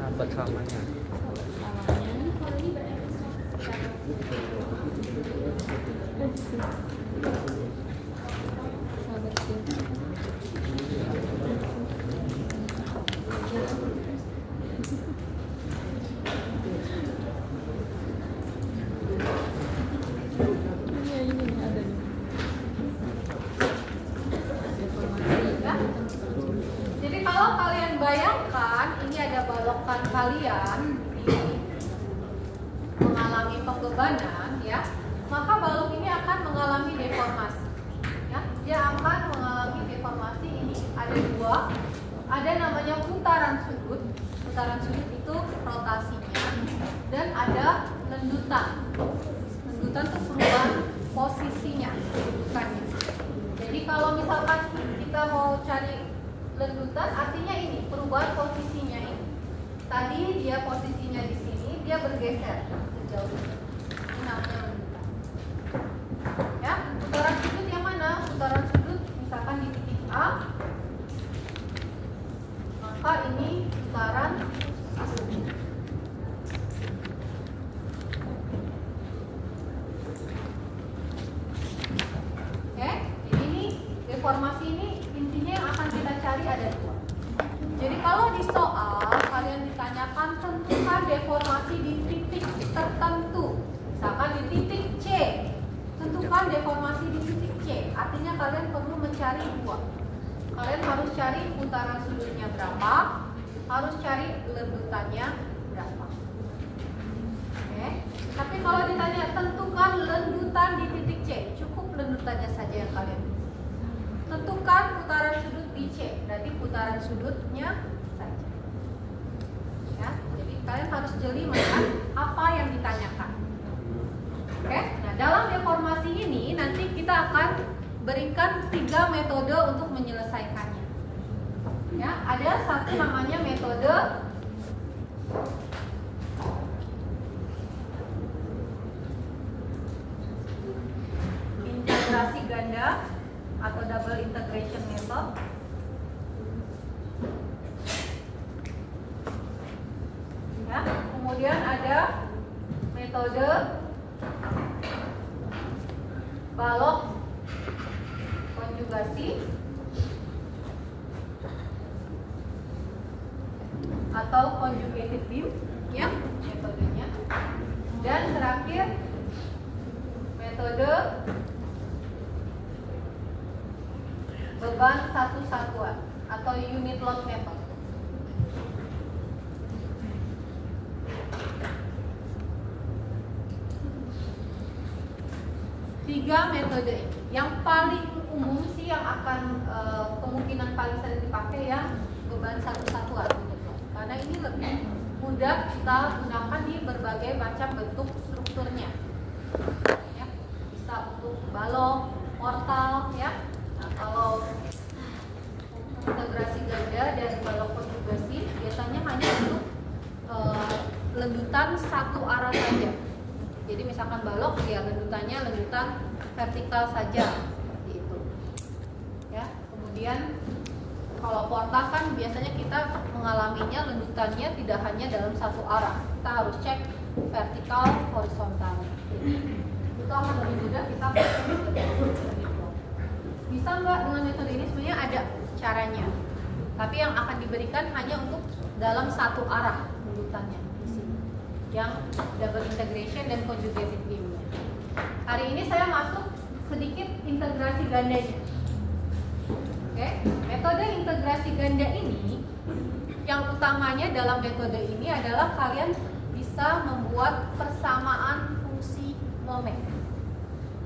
sahabat selamanya. Jadi kalau kalian bayangkan ini ada balokan kalian mengalami pembebanan ya, maka balok ini akan mengalami deformasi ya. Dia akan mengalami deformasi. Ini ada dua, ada namanya putaran sudut. Putaran sudut itu rotasinya, dan ada lendutan. Lendutan itu perubahan posisinya, lendutannya. Jadi kalau misalkan kita mau cari lendutan, artinya ini perubahan posisinya ini. Tadi dia posisinya di sini, dia bergeser sejauh ini. Ini namanya lendutan. Ya, putaran sudut yang mana? Putaran sudut misalkan di titik A, maka ini putaran sudut. Deformasi ini intinya yang akan kita cari ada dua. Jadi kalau di soal kalian ditanyakan tentukan deformasi di titik tertentu, misalkan di titik C, tentukan deformasi di titik C. Artinya kalian perlu mencari dua. Kalian harus cari putaran sudutnya berapa, harus cari lendutannya berapa. Oke. Tapi kalau ditanya tentukan lendutan di titik C, cukup lendutannya saja yang kalian. Tentukan putaran sudut di C, berarti putaran sudutnya saja. Ya, jadi kalian harus jeli melihat apa yang ditanyakan. Oke, nah dalam deformasi ini nanti kita akan berikan 3 metode untuk menyelesaikannya. Ya, ada satu namanya metode integrasi ganda atau double integration method. Ya, kemudian ada metode balok konjugasi atau conjugated beam ya metodenya. Dan terakhir metode beban satu satuan atau unit load method. Tiga metode ini yang paling umum sih, yang akan kemungkinan paling sering dipakai ya beban satu satuan unit load, karena ini lebih mudah kita gunakan di berbagai macam bentuk strukturnya ya. Bisa untuk balok, mortal ya. Nah, kalau integrasi ganda dan balok konjugasi biasanya hanya untuk lendutan satu arah saja. Jadi misalkan balok ya lendutannya lendutan vertikal saja seperti itu. Ya, kemudian kalau portal kan biasanya kita mengalaminya lendutannya tidak hanya dalam satu arah. Kita harus cek vertikal, horizontal. Jadi itu akan lebih mudah kita pakai metode. Bisa nggak dengan metode ini? Sebenarnya ada caranya, tapi yang akan diberikan hanya untuk dalam satu arah lendutannya di sini, yang double integration dan conjugated beam. Hari ini saya masuk sedikit integrasi gandanya. Oke, metode integrasi ganda ini yang utamanya dalam metode ini adalah kalian bisa membuat persamaan fungsi momen.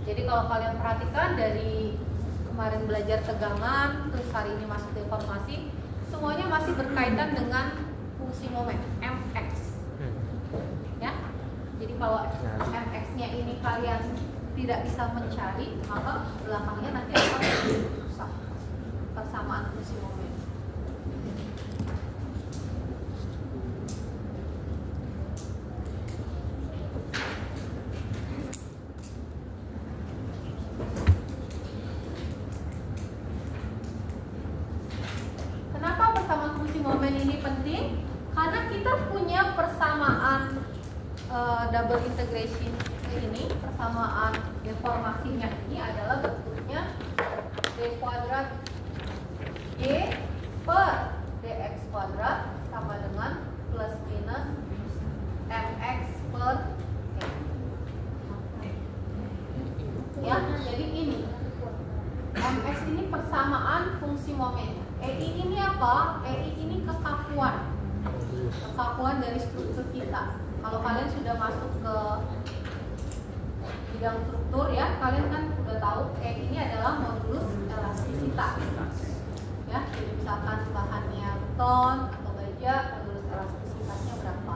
Jadi kalau kalian perhatikan dari kemarin belajar tegangan, terus hari ini masuk deformasi, semuanya masih berkaitan dengan fungsi momen mx. Ya, jadi kalau mx-nya ini kalian tidak bisa mencari, maka belakangnya nanti akan susah persamaan fungsi momen. Karena kita punya persamaan double integration ini, persamaan deformasinya ini adalah bentuknya d kuadrat y per dx kuadrat sama dengan plus minus mx per e. Ya, jadi ini mx ini persamaan fungsi momennya. EI ini apa? EI ini kekakuan dari struktur kita. Kalau kalian sudah masuk ke bidang struktur ya, kalian kan sudah tahu EI ini adalah modulus elastisitas. Ya, jadi misalkan bahannya beton atau baja, modulus elastisitasnya berapa?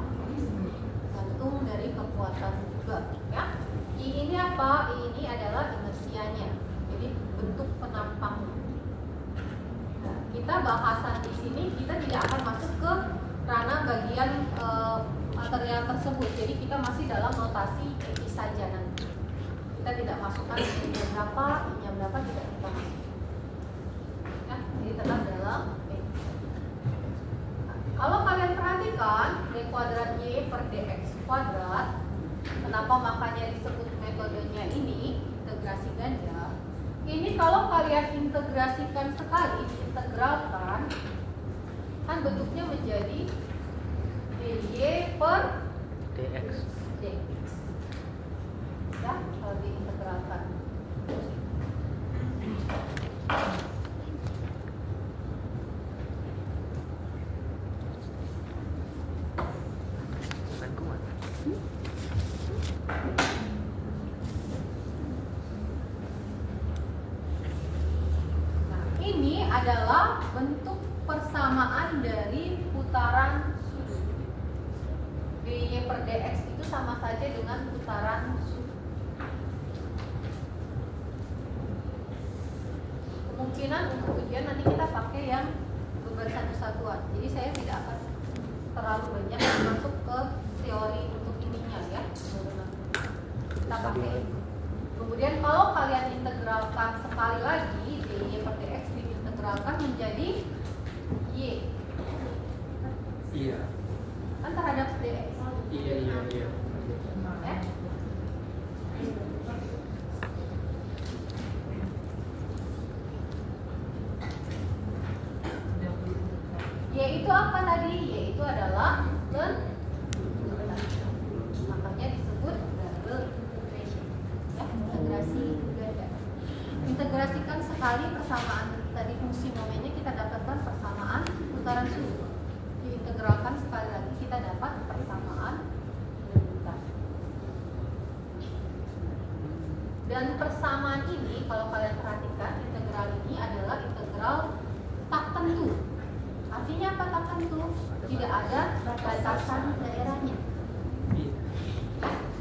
Tergantung dari kekuatan juga. Ya, I ini apa? I ini adalah inersianya. Jadi bentuk penampangnya. Nah, kita bahasan di sini kita tidak akan masuk ke ranah bagian material tersebut. Jadi kita masih dalam notasi EI saja nanti. Kita tidak masukkan I-nya berapa, I-nya berapa, tidak kita masuk. Ya, jadi tetap dalam EI. Nah, kalau kalian perhatikan d kuadrat y per dx kuadrat, kenapa makanya disebut metodenya ini integrasi ganda? Ini kalau kalian integrasikan sekali, integralkan, kan bentuknya menjadi dy per dx. Ya, kalau diintegralkan. Bukan kuat. Nah, ini adalah bentuk persamaan dari putaran sudut. dy per dx itu sama saja dengan putaran sudut. Kemungkinan untuk ujian nanti kita pakai yang beban satu-satuan. Jadi saya tidak akan terlalu banyak masuk ke teori untuk ininya ya. Kita pakai. Kemudian kalau kalian integralkan sekali lagi dy per dx diintegralkan menjadi y. Iya. Kan terhadap dx. Iya. Ya? Y itu apa tadi? Y itu adalah makanya disebut double integration. Ya, integrasi ganda. Integrasikan sekali persamaan tadi fungsi momennya, kita dapatkan persamaan putaran sudut. Diintegralkan sekali lagi kita dapat persamaan lebutan. Dan persamaan ini kalau kalian perhatikan, integral ini adalah integral tak tentu. Artinya apa tak tentu? Tidak ada batasan daerahnya.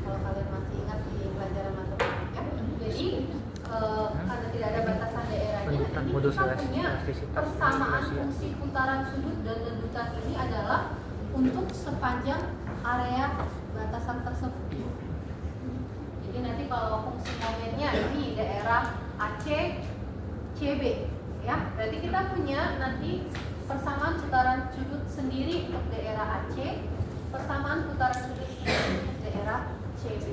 Kalau kalian masih ingat di pelajaran matematika, jadi karena tidak ada batasan daerahnya, ini kita punya persamaan fungsi putaran sudut dan lebutan ini adalah untuk sepanjang area batasan tersebut. Jadi nanti kalau fungsi momennya ini daerah AC, CB, ya, berarti kita punya nanti persamaan putaran sudut sendiri untuk daerah AC, persamaan putaran sudut sendiri untuk daerah CB,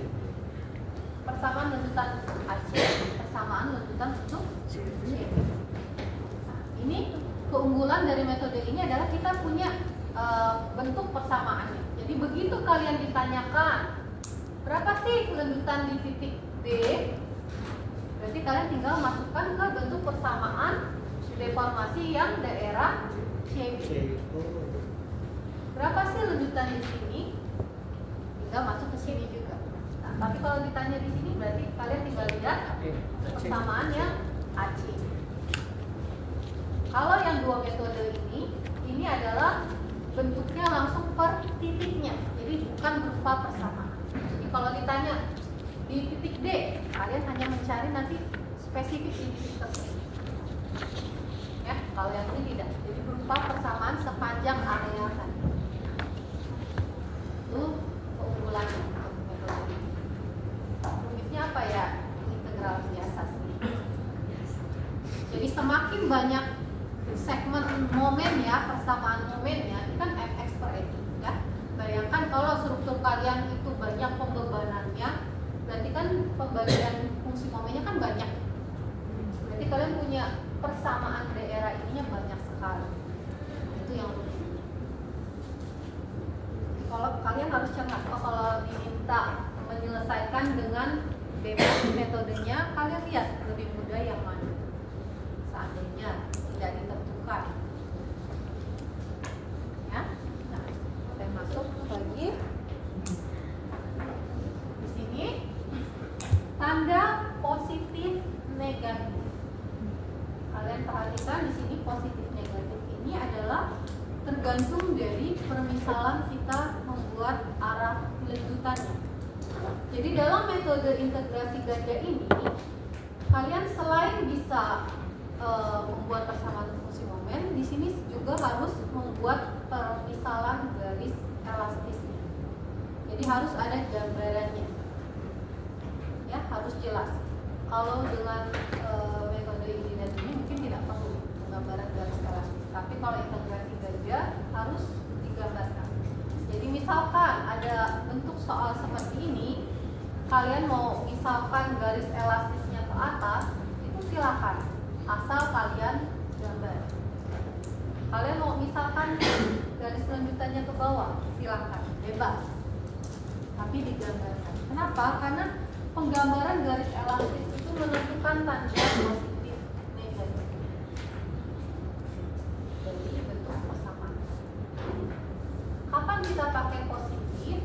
persamaan lebutan AC, persamaan lebutan untuk CB. Nah, ini keunggulan dari metode ini adalah kita punya bentuk persamaannya. Jadi begitu kalian ditanyakan berapa sih lebutan di titik D, berarti kalian tinggal masukkan ke bentuk persamaan deformasi yang daerah CB. Berapa sih lebutan di sini? Tinggal masuk ke sini juga. Nah, tapi kalau ditanya di sini berarti kalian tinggal lihat persamaan yang AC. Kalau yang dua metode ini adalah bentuknya langsung per titiknya, jadi bukan berupa persamaan. Jadi kalau ditanya di titik D, kalian hanya mencari nanti spesifik di titik tersebut. Ya, kalau yang ini tidak, jadi berupa persamaan sepanjang area tadi. Itu keunggulannya untuk metode ini. Rumitnya apa ya? Integral biasa sih. Jadi semakin banyak segmen momen ya, persamaan momennya, ini kan mx per e. metodenya, kalian lihat lebih mudah yang mana. Seandainya tidak ditentukan. Ya. Nah, saya masuk lagi. Di sini tanda positif negatif. Kalian perhatikan di sini positif negatif ini adalah tergantung dari permisalan kita membuat arah lanjutannya. Jadi dalam metode integrasi ganda ini, kalian selain bisa membuat persamaan fungsi momen, di sini juga harus membuat permisalan garis elastisnya. Jadi harus ada gambarannya, ya harus jelas. Kalau dengan metode ini dan ini mungkin tidak perlu gambaran garis elastis, tapi kalau integrasi ganda harus digambarkan. Jadi misalkan ada bentuk soal seperti ini, kalian mau misalkan garis elastisnya ke atas, itu silakan, asal kalian gambar. Kalian mau misalkan garis lanjutannya ke bawah, silakan, bebas, tapi digambarkan. Kenapa? Karena penggambaran garis elastis itu menentukan tanda positif negatif. Jadi bentuk persamaan. Kapan kita pakai positif?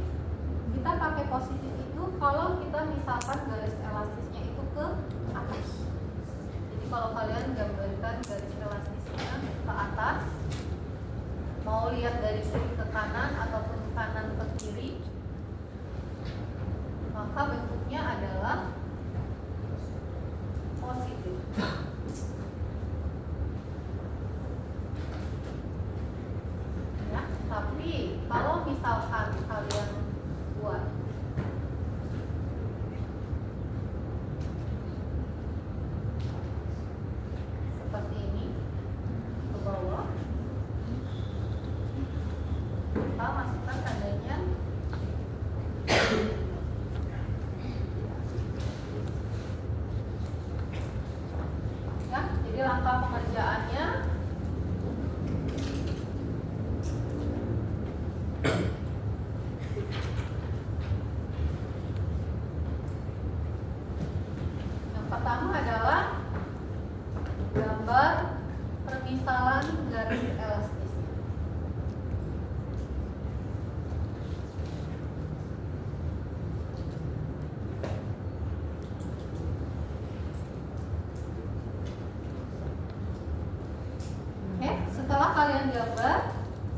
Kita pakai positif itu kalau kita misalkan garis elastisnya itu ke atas. Jadi kalau kalian gambarkan garis elastisnya ke atas, mau lihat dari kiri ke kanan ataupun kanan ke kiri, maka bentuknya adalah positif. Ya, tapi kalau misalkan kalian buat seperti ini ke bawah, kita masukkan tandanya ya. Jadi langkah pengerjaannya yang pertama adalah gambar permisalan garis elastis. Oke, setelah kalian gambar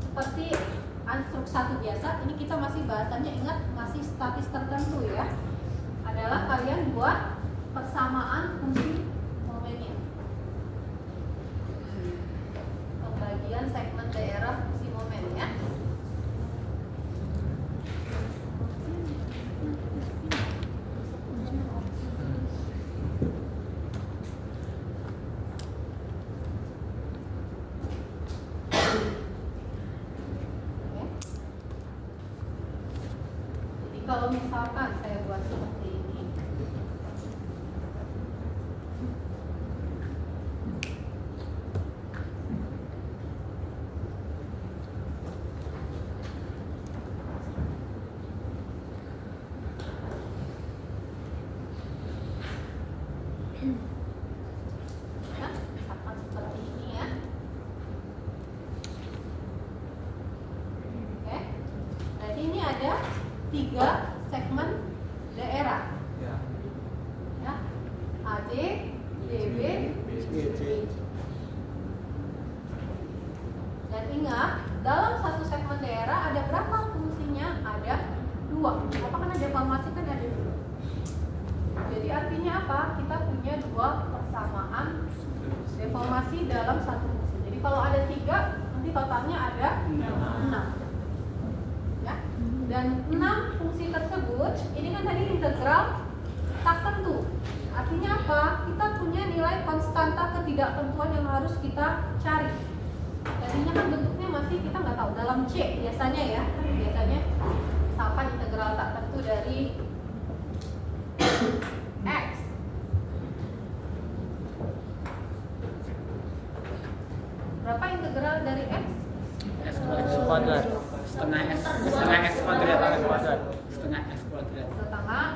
seperti ansruk 1 biasa, ini kita masih bahasannya, ingat masih statis tertentu ya. Adalah kalian buat persamaan fungsi momennya. Pembagian segmen daerah fungsi momen ya. Jadi kalau misalkan saya buat seperti ini, ya, misalkan seperti ini ya. Oke, jadi ini ada 3 segmen daerah Ya. ya, AD, DB, BC. dan ingat dalam satu segmen daerah ada berapa fungsinya? Ada 2. Apa kan ada deformasi kan ada 2. Jadi artinya apa? Kita punya 2 persamaan deformasi dalam satu fungsi. Jadi kalau ada 3, nanti totalnya ada 6. Ya. Dan 6 fungsi tersebut, ini kan tadi integral tak tentu. Artinya apa? Kita punya nilai konstanta ketidaktentuan yang harus kita cari. Tadinya kan bentuknya masih kita nggak tahu, dalam C biasanya ya. Biasanya misalkan integral tak tentu dari X. Berapa integral dari X? X kuadrat. Setengah X kuadrat. Setengah X kuadrat. Setengah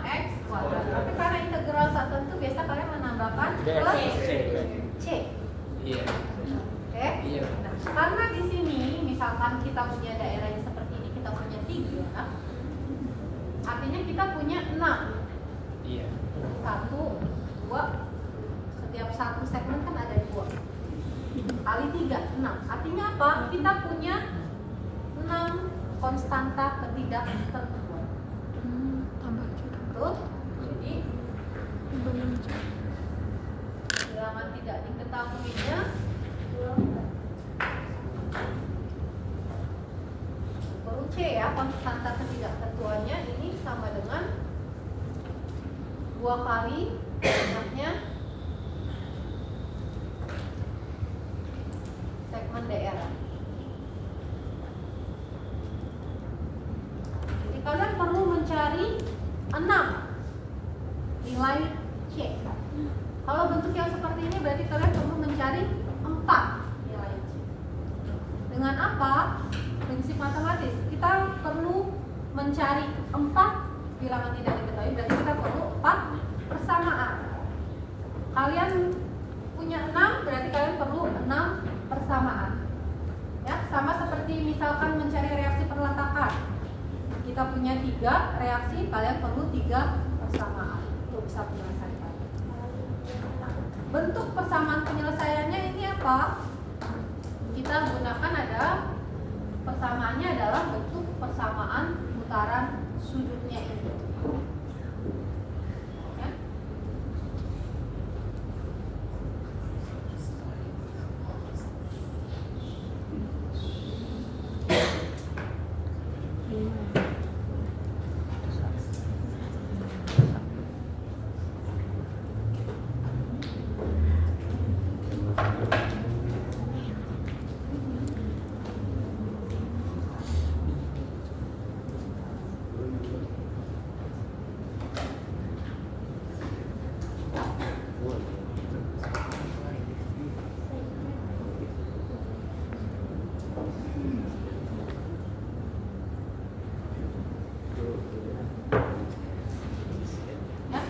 X kuadrat. Tapi karena integral tak tentu misalkan kita punya daerahnya seperti ini, kita punya 3, artinya kita punya 6. Iya. 1, 2, setiap satu segmen kan ada 2 kali 3, 6. Artinya apa? Kita punya 6 konstanta ketidaktentuan. Betul? Jadi bilangan tidak diketahuinya baru C ya, konstanta ketidaktentuannya ini sama dengan 2 kali banyaknya segmen daerah. Jadi kalian perlu mencari 6 nilai C. Kalau bentuk yang seperti ini berarti kalian perlu mencari 4 nilai C. Dengan apa? Prinsip matematis. Kita perlu mencari 4 bilangan tidak diketahui, berarti kita perlu 4 persamaan. Kalian punya 6, berarti kalian perlu 6 persamaan. Ya, sama seperti misalkan mencari reaksi perletakan. Kita punya 3 reaksi, kalian perlu 3 persamaan untuk bisa menyelesaikan. Bentuk persamaan penyelesaiannya ini apa? Kita gunakan ada persamaannya adalah bentuk persamaan putaran sudutnya itu. Ya.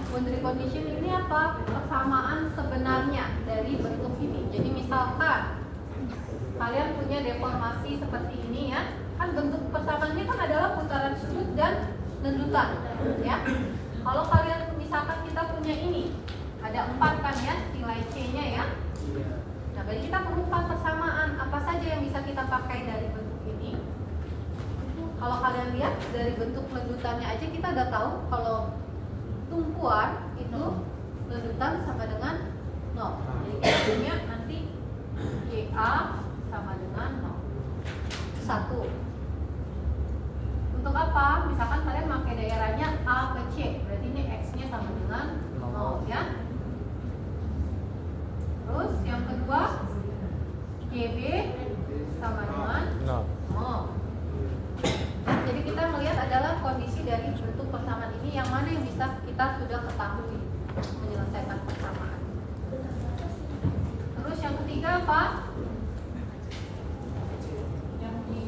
Boundary condition ini apa? Persamaan sebenarnya dari bentuk ini. Jadi misalkan kalian punya deformasi seperti ini ya, kan bentuk persamaannya kan adalah putaran sudut dan lendutan ya. Kalau kalian misalkan kita punya ini ada 4 kan ya nilai C-nya ya. Nah, berarti kita perlu 4 persamaan. Apa saja yang bisa kita pakai dari bentuk ini? Kalau kalian lihat dari bentuk lendutannya aja kita udah tahu kalau tumpuan itu lendutan sama dengan 0. Jadi kita punya nanti GA sama dengan 0. 1. Untuk apa? Misalkan kalian pakai daerahnya A ke C, berarti ini X-nya sama dengan 0 ya. Terus yang kedua GB sama dengan 0. Jadi kita melihat adalah kondisi dari bentuk persamaan ini yang mana yang bisa kita sudah ketahui menyelesaikan persamaan. Terus yang ketiga apa? Yang di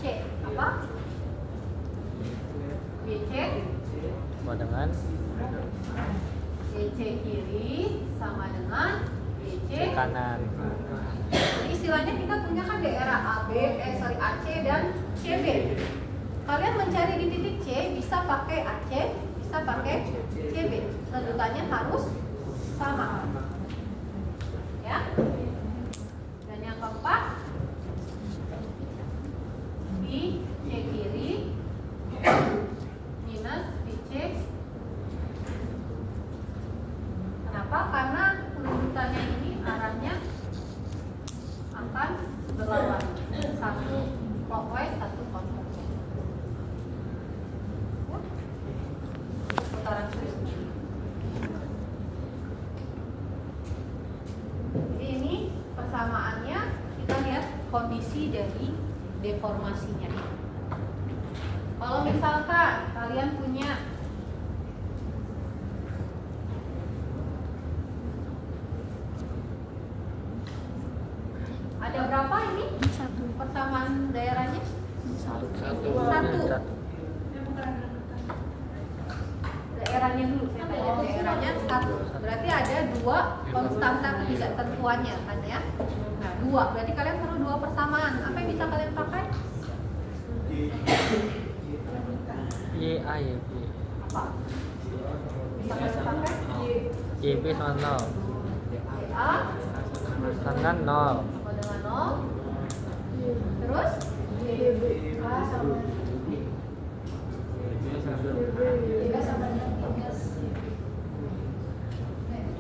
C apa? BC Sama dengan BC kiri sama dengan BC kanan. Jadi istilahnya kita punya kan daerah AC dan CB. Kalian mencari di titik C bisa pakai AC, bisa pakai CB. Lendutannya harus sama. Ya. Dan yang keempat BC kiri minus BC. Kenapa? Karena lendutannya ini arahnya akan berlawan, satu clockwise, satu counterclockwise. Ya. Putaran sudut. Jadi ini persamaannya, kita lihat kondisi dari deformasinya. Kalau misalkan kalian punya ada berapa ini? 1. Persamaan daerahnya? 1. Daerahnya dulu, saya tanya daerahnya 1. Berarti ada 2 konstanta ketidaktentuannya kan ya? Nah, 2. Berarti kalian perlu 2 persamaan. Apa yang bisa kalian pakai? Y, B. Apa? Misalkan dipakai Y, B sama 0. A Dengan 0. sama dengan 0. Terus A sama tiga sama dengan 13.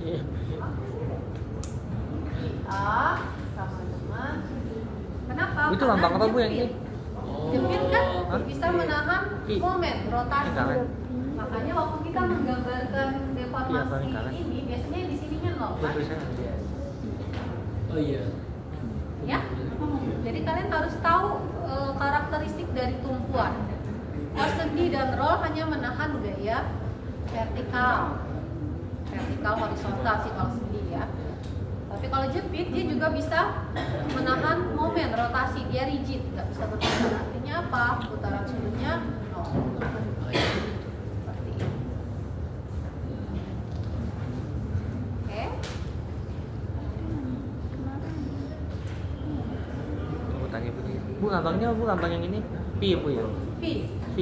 Y, B. A sama dengan kenapa? Itu Karena lambang apa Bu yang jepit. ini? Jepit kan Hah? bisa menahan I. momen rotasi. Lingkaran. Makanya waktu kita menggambarkan deformasi lingkaran. ini biasanya di sininya 0 kan? Tulisannya Oh iya. Ya. Jadi kalian harus tahu karakteristik dari tumpuan. Kalau sendi dan roll hanya menahan gaya vertikal, horizontal sih kalau sendi ya. Tapi kalau jepit dia juga bisa menahan momen rotasi, dia rigid, nggak bisa berputar. Artinya apa? Putaran sudutnya 0. Seperti ini. Oke. Aku tanya Bu lambangnya Bu lambang yang ini P ya Bu ya? V. V.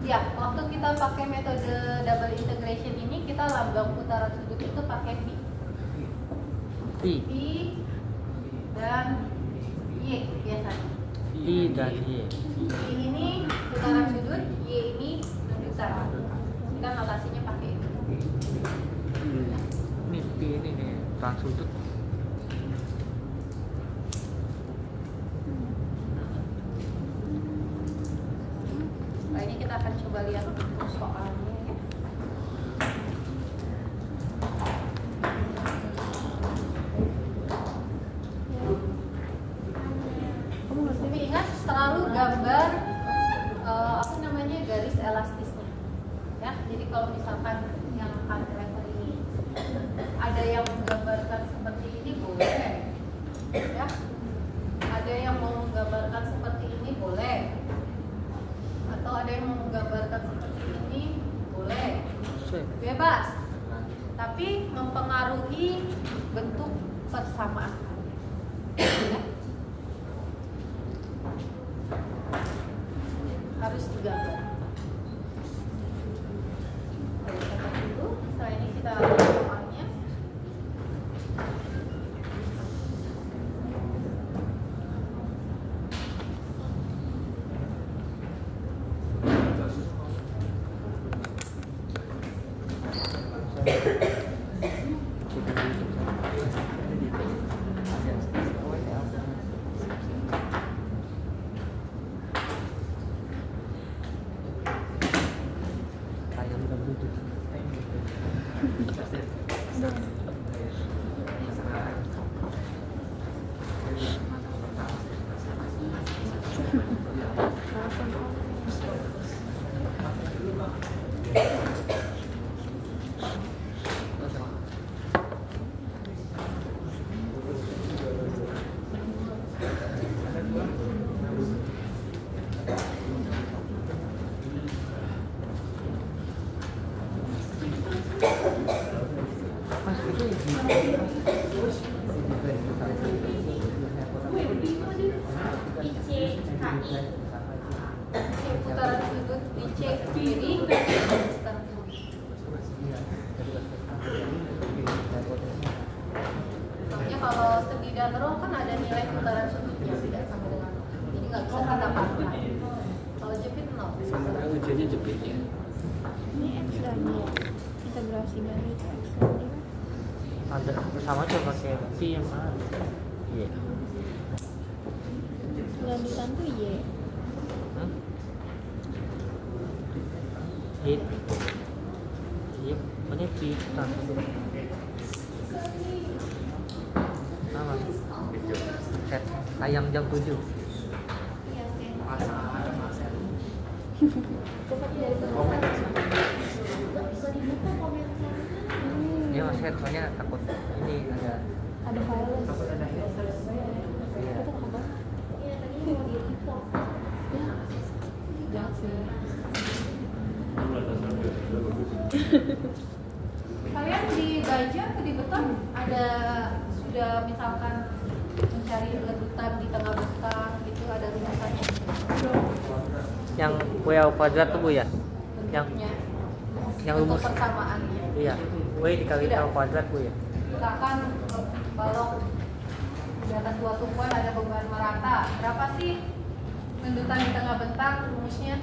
Ya, waktu kita pakai metode double integration ini kita lambang putaran sudut itu pakai V. V. V dan Y biasanya. V dan Y. V ini putaran sudut, Y ini lanjutan. Kita notasinya pakai itu. Ini P ini nih putaran sudut. Nah, ini kita akan coba lihat untuk soalnya ya. Tapi ingat selalu gambar apa namanya garis elastisnya ya. Jadi kalau misalkan yang cantilever ini ada yang menggambarkan seperti ini boleh ya, ada yang mau menggambarkan seperti ini boleh, atau ada yang mau menggambarkan seperti ini boleh, bebas, tapi mempengaruhi bentuk persamaan ya. Harus digambar. Oke, kita dulu. Setelah ini kita lihat soalnya. Putaran sudut di C kiri ke soalnya kalau segi dan roll kan ada nilai putaran sudutnya tidak sama dengan nol. Jadi nggak bisa kita pakai. Kalau jepit 0. Sekarang ujiannya jepit ya. Ini X dan Y. Integrasi dari itu X dan Y. Ada sama aja pakai P yang mana? Iya. Lanjutan tuh Y. Hit. Iya, pokoknya P langsung. Sama. Set ayam jam 7. Ini mas set soalnya takut ini ada Ada file. iya. Itu apa? Jahat sih. Kalian di baja atau di beton ada sudah misalkan mencari letupan di tengah beton gitu ada rumusannya? Yang WL kuadrat tuh Bu ya? bentuknya, yang bentuk rumus. persamaannya. Iya, W dikali Sudah. L kuadrat Bu ya. Misalkan balok di atas 2 tumpuan ada beban merata. Berapa sih lendutan di tengah bentang rumusnya?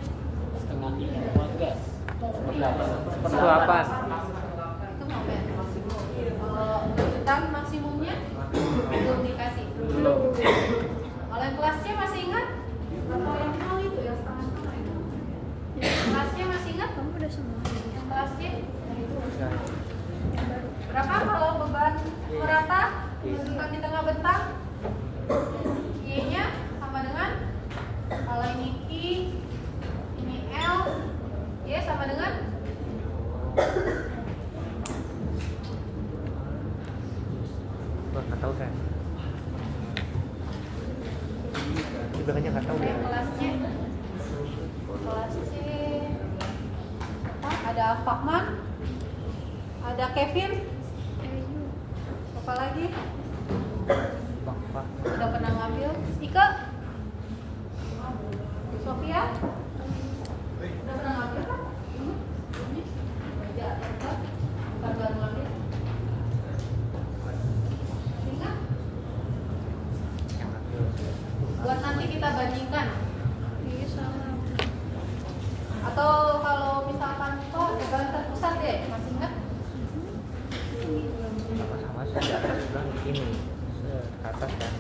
Setengah tiga. Enggak. Seperlapan. Itu momen maksimum. Kalau lendutan maksimumnya belum dikasih. Kalau yang kelas C masih ingat? Atau yang nol itu ya setengah-setengah itu? Kelas C masih ingat? Kamu udah semua. Yang kelas C? Ya. Berapa kalau beban merata lendutan di tengah bentang? Y-nya sama dengan, kalau ini Q, ini L, Y sama dengan Wah, nggak tahu saya. Sebenarnya nggak tahu deh. yang kelas C. Kelas C apa? Ada Fakman, ada Kevin, apa lagi? Pak. Udah pernah ngambil? Ika? Sofia? Udah pernah ngambil kan? Ya, bukan baru ngambil. Ingat? Yang ambil. Buat nanti kita bandingkan. Iya salah. Atau kalau misalkan kok gagal terpusat deh, masih ingat? Sama-sama saya di atas bilang begini. Ke atas kan.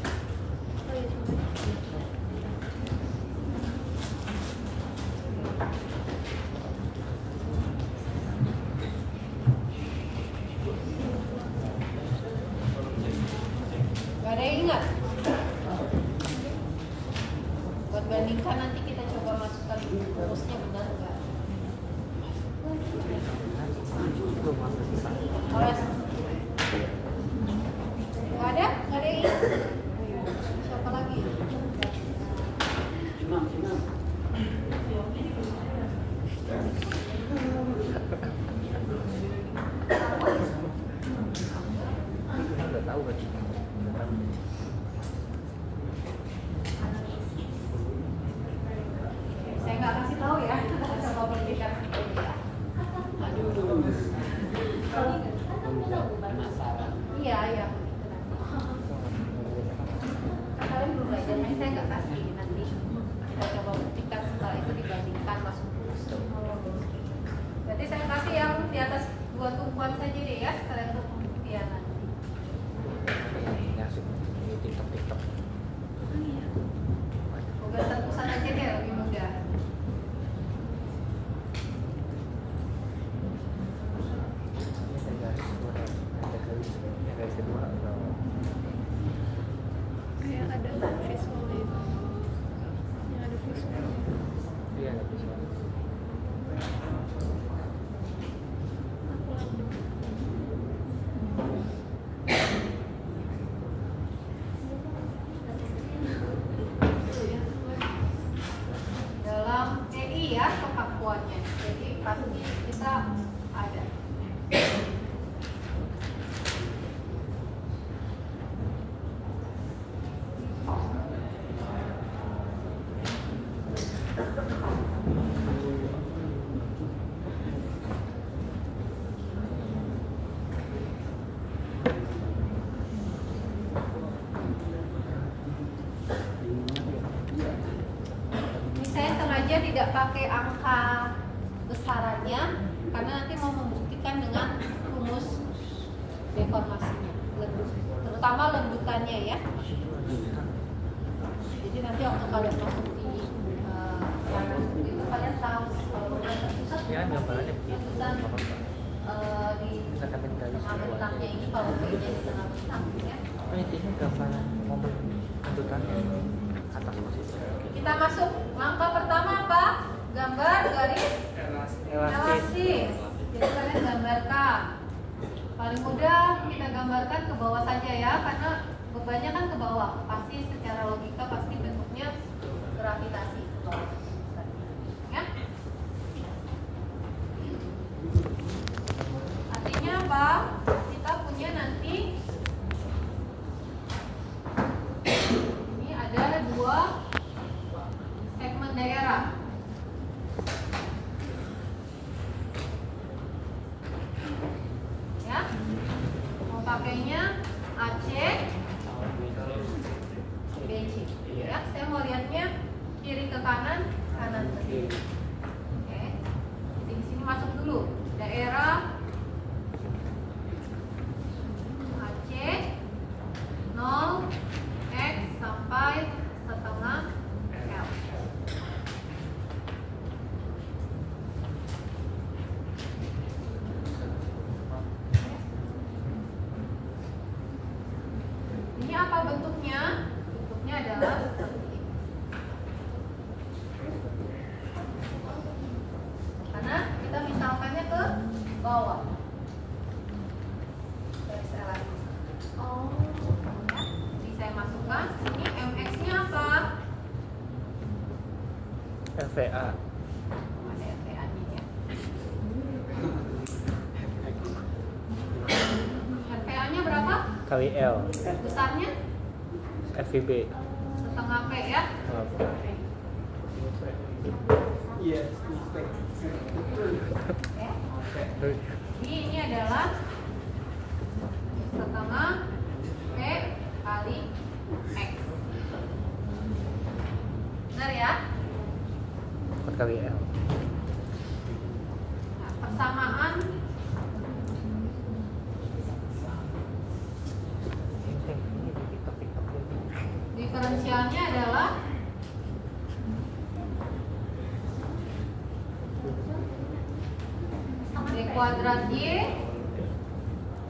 Oh iya sama. Gak ada yang ingat? Buat bandingkan nanti kita coba masukkan rumusnya benar nggak? Belum masuk sisa. Oles. Nggak ada? Nggak ada yang ingat? Siapa lagi? Imam. Kita udah tahu kan. Udah tahu. Saya nggak kasih tahu ya. Coba berikan. Aduh. Penasaran. Iya, iya. Kan kalian belum belajar, ini saya nggak kasih. Nanti kita coba buktikan, setelah itu dibandingkan masuk rumus. Berarti saya kasih yang di atas 2 tumpuan saja deh ya, sekalian untuk pembuktian nanti. Ini asik. Ini TikTok. Oh iya. Mobil terpusat aja deh, lebih mudah. Ini ada garis dua. Ada garis kedua. Kayak ada visual itu. Yang ada visual. Iya, ada visual. Aku lagi. Dalam EI ya kemampuannya, jadi pasti kita ada. Ini saya sengaja tidak pakai angka besarannya karena nanti mau membuktikan dengan rumus deformasinya, terutama lendutannya ya. Jadi nanti waktu kalian masuk di itu kalian tahu kalau udah terpusat Ya, gambarannya begitu. lendutan Apa-apa. di Kita akan garis tengah kedua. bentangnya ini kalau B-nya di tengah bentang ya. Oh, intinya gambaran momen lanjutannya atas posisi. Kita masuk langkah pertama apa? Gambar garis elastis. Jadi kalian gambarkan. Paling mudah kita gambarkan ke bawah saja ya, karena bebannya kan ke bawah. Pasti secara logika pasti bentuknya gravitasi ke bawah. Ya? Artinya apa? Kita punya nanti ini ada 2 segmen daerah. kanan, kanan kiri. Oke. Jadi di sini masuk dulu daerah AC 0 X sampai setengah L. Ini apa bentuknya? Bentuknya adalah seperti ini. Karena kita misalkannya ke bawah. Garis elastitis. Oh, ya. Jadi saya masukkan. Ini MX-nya apa? LVA. Ada LVA-nya ya. LVA-nya berapa? Kali L. Besarnya FVB. setengah P ya. Yes. Oke. Jadi ini adalah setengah P kali X. Benar ya? 4 kali L. Nah, persamaan diferensialnya adalah D kuadrat Y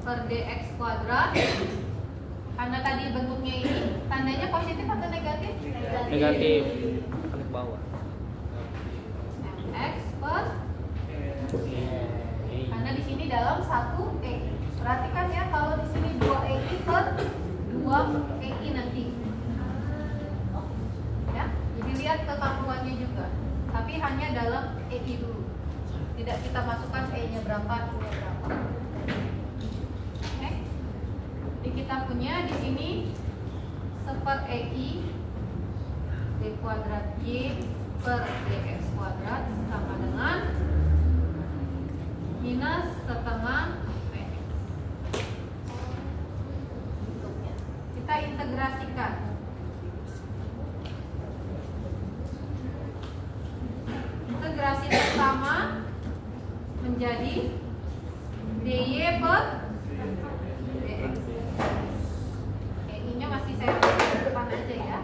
per DX kuadrat. Karena tadi bentuknya ini, tandanya positif atau negatif? Negatif. Ke bawah. MX per, karena di sini dalam 1 E. Perhatikan ya, kalau di sini 2 EI per 2 EI nanti. Ya, jadi lihat kekampuannya juga. Tapi hanya dalam EI dulu. Tidak kita masukkan E-nya berapa, I-nya berapa. Oke. Jadi kita punya di sini seper EI D kuadrat Y per DX kuadrat sama dengan minus setengah PX. Kita integrasikan. Integrasi pertama menjadi DY per DX. EI-nya masih saya tulis di depan aja ya.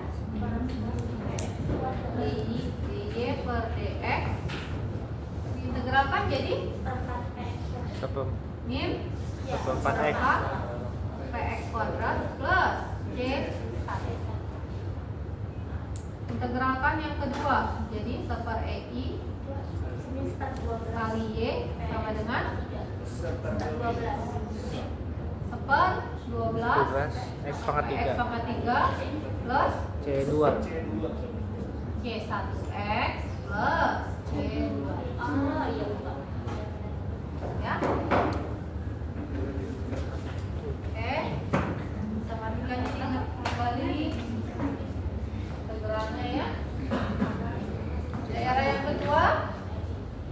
DY per DX diintegralkan jadi min 4X. PX kuadrat plus C1. Integralkan yang kedua jadi seper EI kali Y sama dengan seper 12 X pangkat 3 pangkat 3 plus C2. C1X plus C2. Oh iya bukan. Ya. Oke. Bisa matikan ini ingat kembali integralnya ya. Daerah yang kedua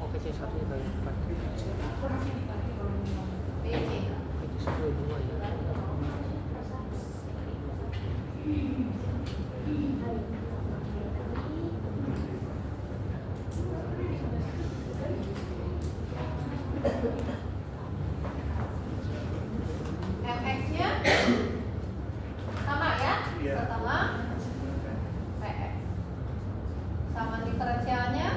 Oke, C1 kali 4. BC. Itu 1 2 ya. MX-nya sama ya, setengah PX. Sama diferensialnya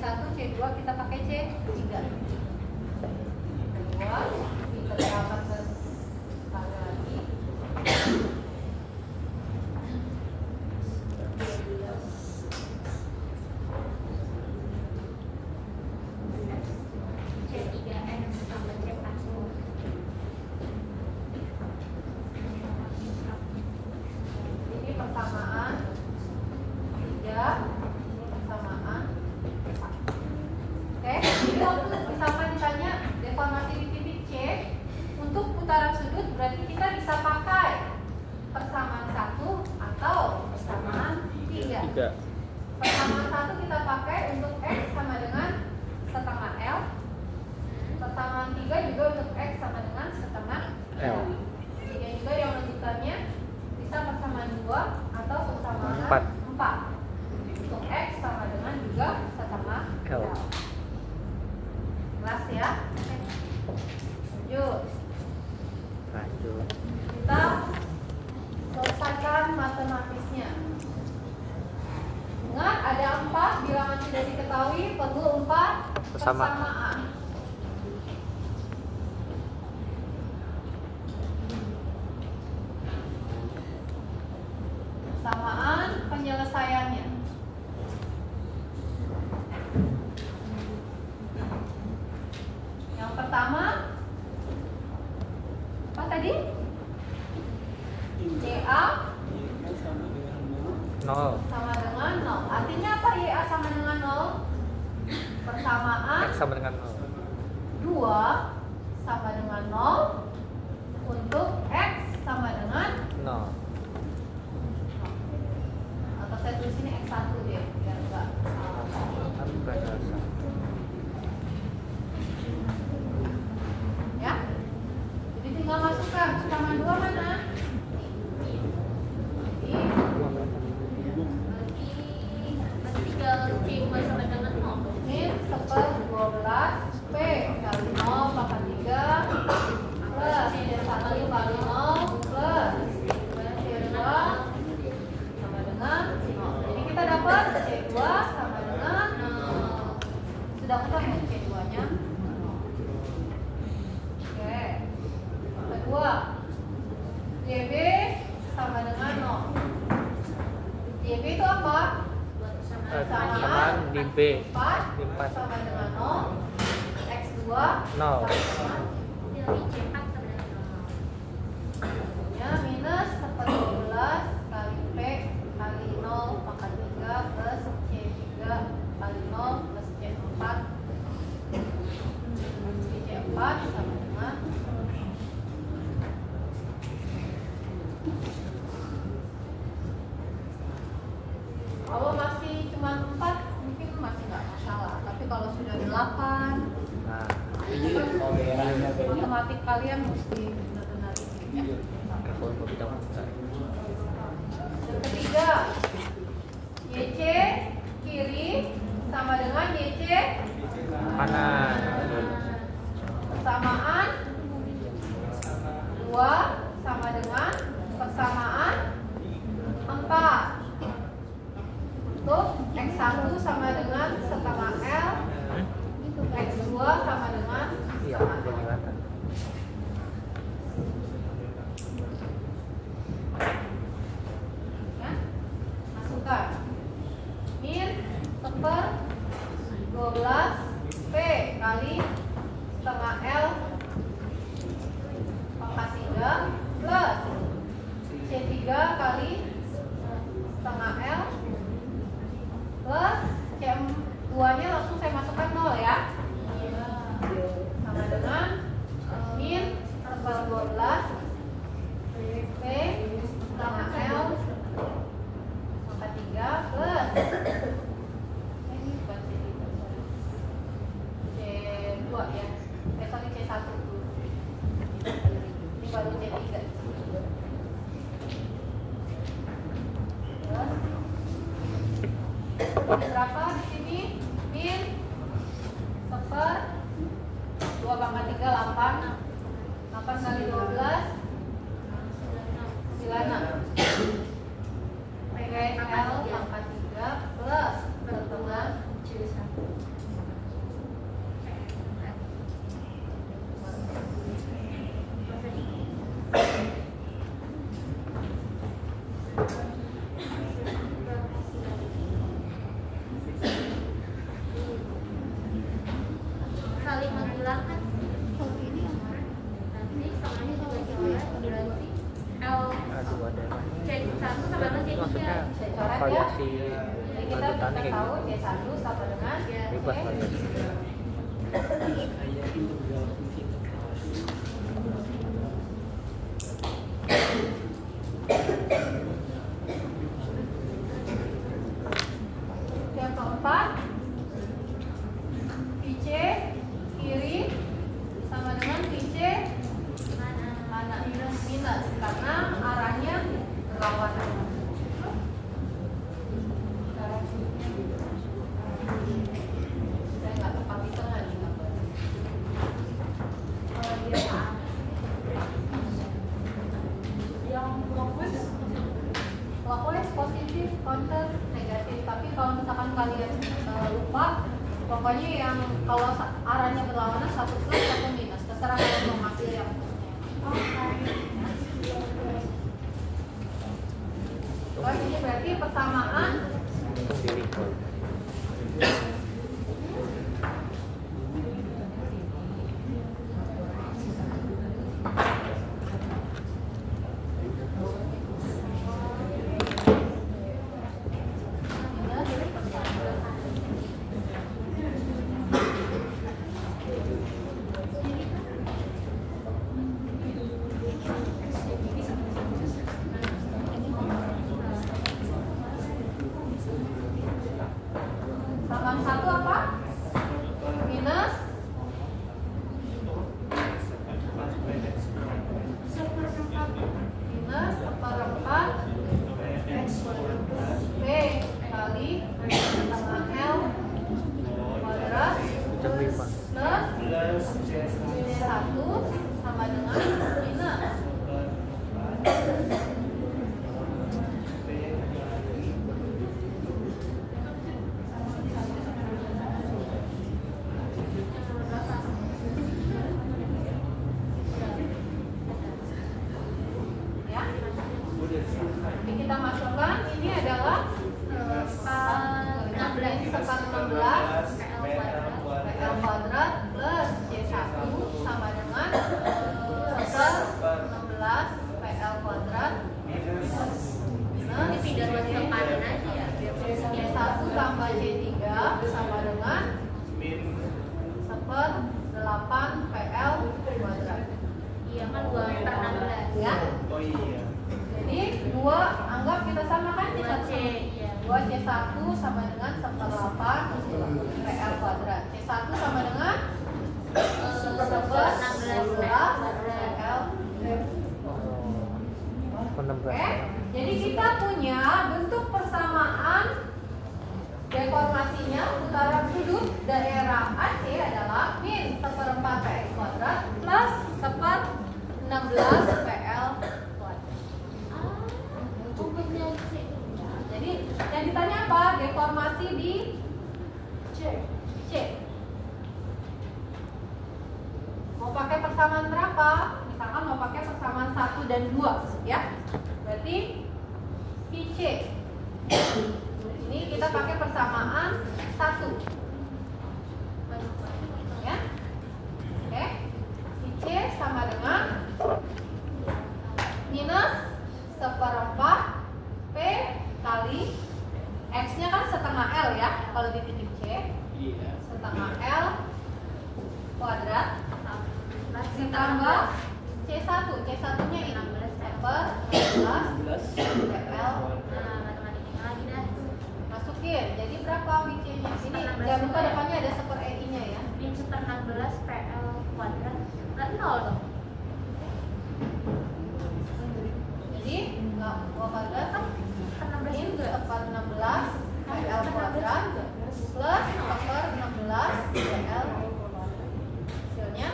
C1, C2 kita pakai C3. C2 kita tambah ke kali lagi. Ini persamaan 3, ini persamaan 4. Oke, jadi waktu misalkan ditanya deformasi di titik C untuk putaran sudut, berarti kita bisa pakai persamaan 1 atau persamaan 3. Persamaan 1 kita pakai untuk X sama dengan setengah L. Persamaan 3 juga untuk X sama dengan setengah L. Kemudian juga yang lanjutannya bisa persamaan 2 atau persamaan 4. Untuk X sama dengan juga setengah L. Kelas ya. Lanjut. Kita selesaikan matematisnya. Ingat ada 4 bilangan tidak diketahui, perlu 4 persamaan. Persamaan penyelesaiannya. Yang pertama apa tadi? YA sama dengan 0. Artinya apa YA sama dengan 0? Persamaan X sama dengan 0. 2 sama dengan 0 untuk X sama dengan 0. atau saya tulis ini X1 deh biar enggak salah. Ya. Jadi tinggal masukkan persamaan 2 mana? Ini 1/12 P kali 0 pangkat 3 plus C1 kali 0 plus C2 sama dengan 0. Jadi kita dapat C2 sama dengan 0. Sudah ketemu C2-nya? Oke. Kedua, JB sama dengan 0. JB itu apa? Persamaan di B 4 di 4 sama dengan 0. X2 0. sama ya minus 1/12 kali P kali 0 pangkat 3 plus C3 kali 0 plus C4 C4 sama dengan kalau masih cuma 4 mungkin masih nggak masalah, tapi kalau sudah 8 Nah, matematik kalian mesti benar-benar ini ya. kalau kita masuk. Yang ketiga, YC kiri sama dengan YC Kanan. persamaan 2 sama dengan persamaan 4. Untuk X1 sama dengan setengah L, X2 sama dengan Iya, setengah jadi L. kelihatan. Ya, masukkan min 1/12 P kali setengah L pangkat 3 plus C3 kali setengah L plus C2 nya langsung saya masukkan 0 ya, sama dengan min 1/12 P setengah L pangkat 3 plus ini bukan C2 ya, sorry C1 ini baru C3 plus berapa di sini? Min 1/2 pangkat 3 8. 8 kali 12 96. PGL pangkat 3 plus pertemuan C1. Saling menghilangkan. Kalau ini apa? Nanti setengahnya juga coret berarti L Aduh ada. C1 sama dengan C3. Maksudnya Saya coret ya. variasi Jadi kita lanjutannya bisa kayak tahu gitu. C1 sama dengan Bebas C. variasi. Kayak integral fungsi Yang keempat, VC kiri sama dengan VC mana minus karena arahnya berlawanan. Saya nggak tepat di tengah nih gambarnya. Kalau dia yang clockwise positif, counter negatif. Tapi kalau misalkan kalian lupa, pokoknya yang kalau arahnya berlawanan satu plus satu minus, terserah kalian mau ngambil yang terus ini berarti persamaan Untung di record. Sambang satu apa? Minus seperempat B kali sama L kuadrat Jam 5. plus C1 sama dengan minus ya. Jadi kita masukkan ini adalah 16 PL kuadrat plus C1 sama dengan 16 PL kuadrat minus C1 tambah C3 sama dengan 1/8 PL kuadrat. Iya kan 2/16. Ya. Oh iya. Jadi 2 anggap kita samakan C1 C, iya. 2C1 sama dengan 1/8 PL kuadrat. C1 sama dengan 1/16 PL. Oke, jadi kita punya bentuk persamaan deformasinya putaran sudut daerah AC adalah min 1/4 PX kuadrat plus 1/16 PL kuadrat. Jadi yang ditanya apa? Deformasi di C. Mau pakai persamaan berapa? Misalkan mau pakai persamaan 1 dan 2 ya. Berarti VC. Ini kita pakai persamaan 1. Ya. Oke. VC sama dengan minus 1/4 P kali X-nya kan setengah L ya kalau di titik C. Iya. Setengah L kuadrat ditambah C1. C1-nya ini 16 PL. Masukin. Jadi berapa VC-nya? Ini jangan lupa depannya ada 1/EI-nya ya. Min 16 PL kuadrat. Kan 0 dong. Jadi nggak kuadrat kan 16 min juga. 1/16 PL kuadrat plus 1/16 PL. Hasilnya.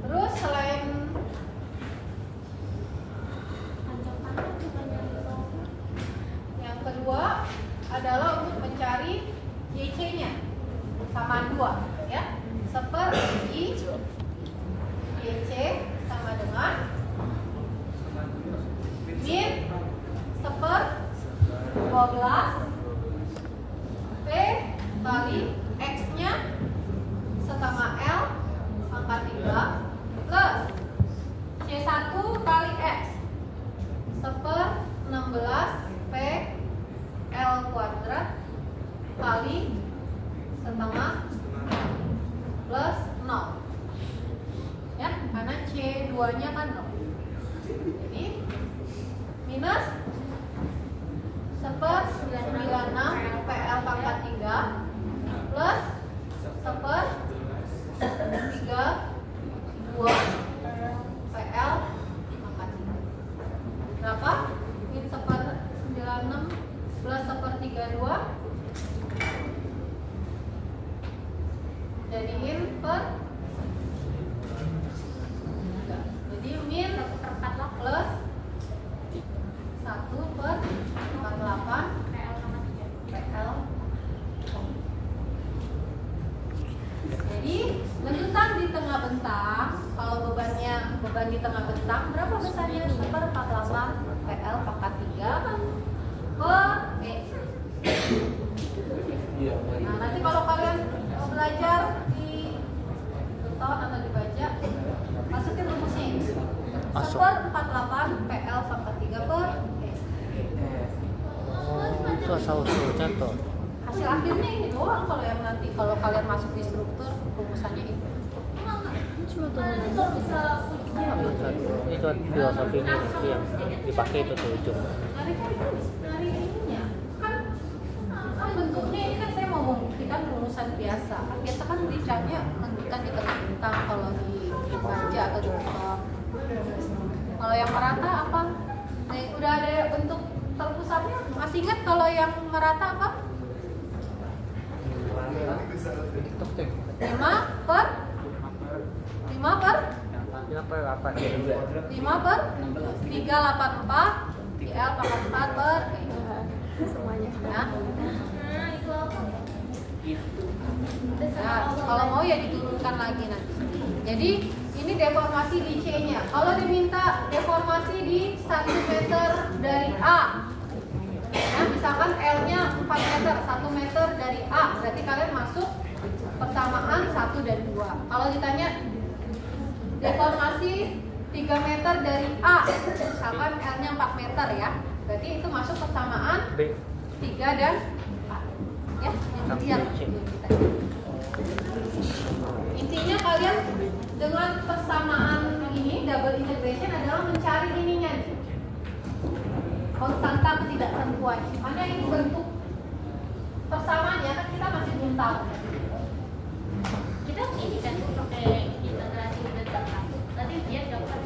Terus selain yang kedua adalah untuk mencari YC-nya sama 2 ya. 1/I P kali X-nya setengah L pangkat 3 plus C1 kali X 1/16 P L kuadrat kali setengah plus 0 ya, karena C2 nya kan 0, jadi minus 1/96 PL pangkat 3 plus 1/32 PL pangkat 3 berapa? Min 1/96 plus 1/32 jadiin per 3. Jadi min 1/4 plus 1/48 PL. Jadi lentutan di tengah bentang, kalau beban di tengah bentang berapa besarnya? 1/48 PL pangkat 3 per E. Nah, nanti kalau kalian belajar di tonton atau dibaca, masukin rumusnya ini. 1/48 PL pangkat 3 per E. Itu asal-usulnya tuh. Hasil akhirnya ini doang, kalau yang nanti kalau kalian masuk di struktur rumusannya itu. Cuma tuh. Itu filosofinya itu yang dipakai itu tuh ujung. Dari ininya kan bentuknya ini kan saya mau membuktikan rumusan biasa. Biasa kan tulisannya menunjukkan di tengah bentang kalau dibaca atau ditonton. Kalau yang merata apa? Nah, udah ada bentuk terpusatnya. Masih ingat kalau yang merata apa? 5/384 PL pangkat 4 per Semuanya. ya. Nah, kalau mau ya diturunkan lagi nanti. Jadi ini deformasi di C-nya. Kalau diminta deformasi di 1 meter dari A, nah, misalkan L-nya 4 meter, 1 meter dari A, berarti kalian masuk persamaan 1 dan 2. Kalau ditanya deformasi 3 meter dari A, misalkan L-nya 4 meter ya, berarti itu masuk persamaan B 3 dan 4 ya, yang lihat intinya kalian dengan persamaan ini double integration adalah mencari ininya nih, konstanta ketidaktentuan. Mana ini bentuk persamaannya kan kita masih belum tahu. Kita ini kan pakai integrasi udah satu, tadi dia dapat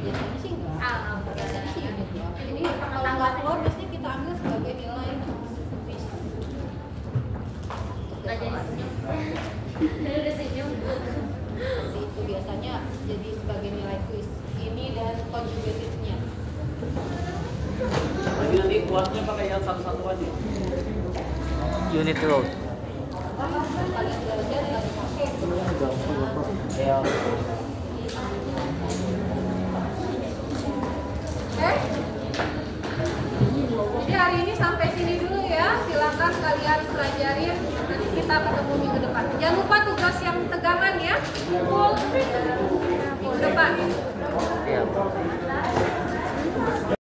Biasanya sih enggak. Biasanya sih gitu. Jadi pengetahuan tanggal keluar biasanya kita ambil sebagai nilai bis. nggak jadi senyum. Dia udah senyum. Seperti itu biasanya jadi sebagai nilai kuis ini dan conjugative-nya. Jadi nanti kuasnya pakai yang satu-satu aja. unit road. Kalian belajar nggak dipakai. Ya. Oke? Jadi hari ini sampai sini dulu ya. Silakan kalian pelajarin. Nanti kita ketemu minggu depan. Jangan lupa tugas yang tegangan ya. Full depan.